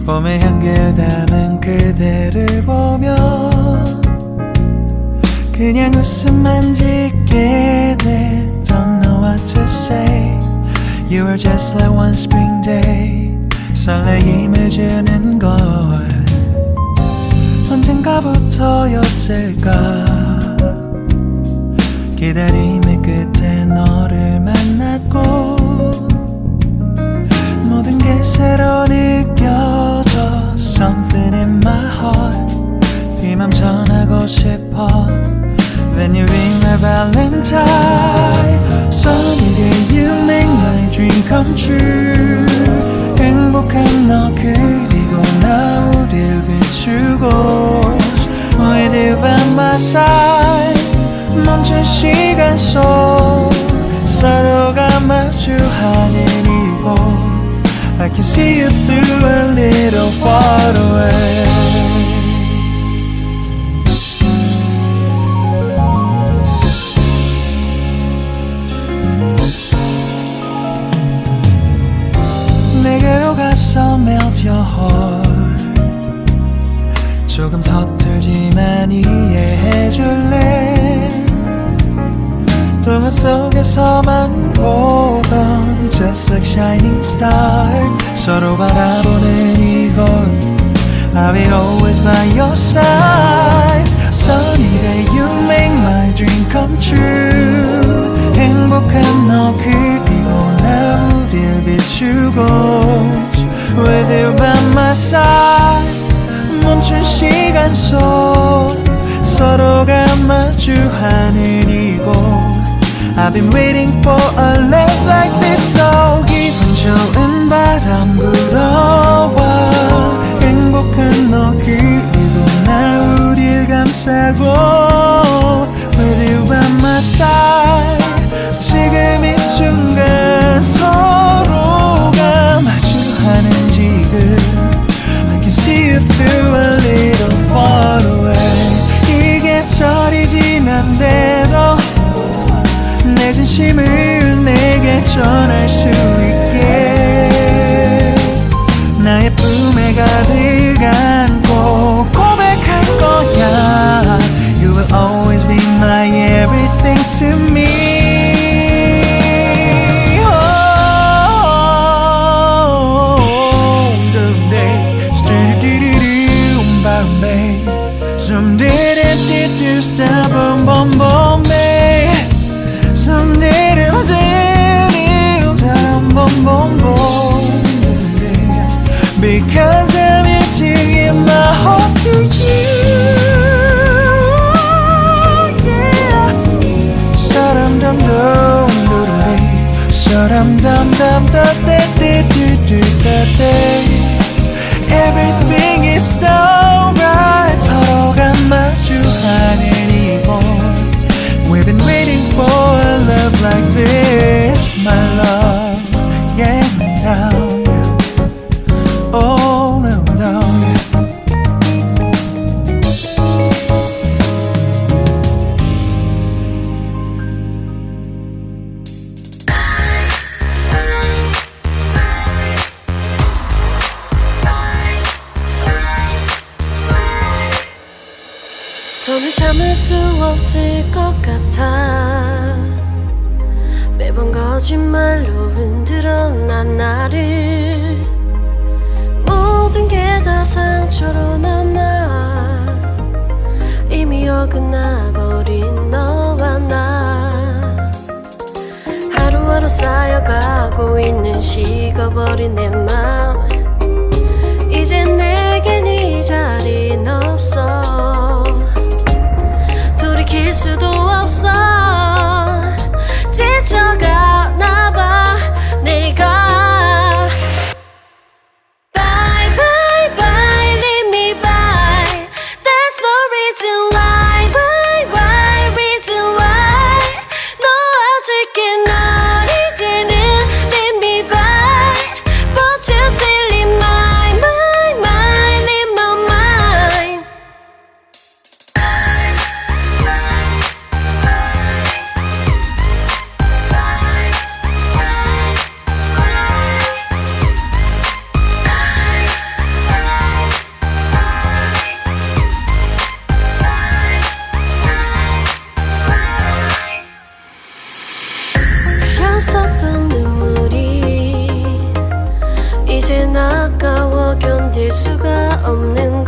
봄의 향기를 담은 그대를 보며 그냥 웃음만 짓게 돼. Don't know what to say. You were just like one spring day. 설레임을 주는 걸 언젠가부터였을까. 기다림의 끝에 너를 만났고 모든 게 새로 느껴져. Something in my heart. 네 맘 전하고 싶어. When you ring my valentine. Sunny day you make my dream come true. 행복한 너 그리고 나 우릴 비추고 With you by my side. 멈춘 시간 속 서로가 마주하는 이곳 I can see you through a little far away. 내게로 가서 melt your heart. 조금 서툴지만 이해해줄래. 동화 속에서만 보던 Just like shining star. 서로 바라보는 이곳 I'll be always by your side. Sunny day you make my dream come true. 행복한 너 그리고 나 우릴 비추고 With you by my side. 멈춘 시간 속 서로가 마주하는 이곳 I've been waiting for a love like this. So 기분 좋은 바람 불어와 행복한 너 그리고 나 우릴 감싸고 With you by my side. 지금 이 순간 서로가 마주하는 지금 I can see you through a little far away. 이게 절이 지난데도 내 진심을 내게 전할 수 있게 나의 품에 가득 안고 고백할 거야. You will always be my everything to me. Some did it, stop, boom, boom, boom, babe. Some did it, boom, boom, boom, babe. Because I'm here to give my heart to you, yeah. Sa-dum-dum-dum-dum-dum, sa-dum-dum-dum-dum-dum-dum-dum. Everything is so right. 서로가 마주하는 이곳 We've been waiting for a love like this. My love, yeah, down. Oh, no, no. 더는 참을 수 없을 것 같아. 매번 거짓말로 흔들어 난 나를. 모든 게 다 상처로 남아 이미 어긋나버린 너와 나. 하루하루 쌓여가고 있는 식어버린 내 맘. 이제 내겐 이 자리는 없어. 돌이킬 수도 없어. 지쳐가나봐 내가. Bye bye bye leave me by. There's no reason why. Why why reason why. 놓아줄게 널 이제는 leave me by. But you still 수가 없는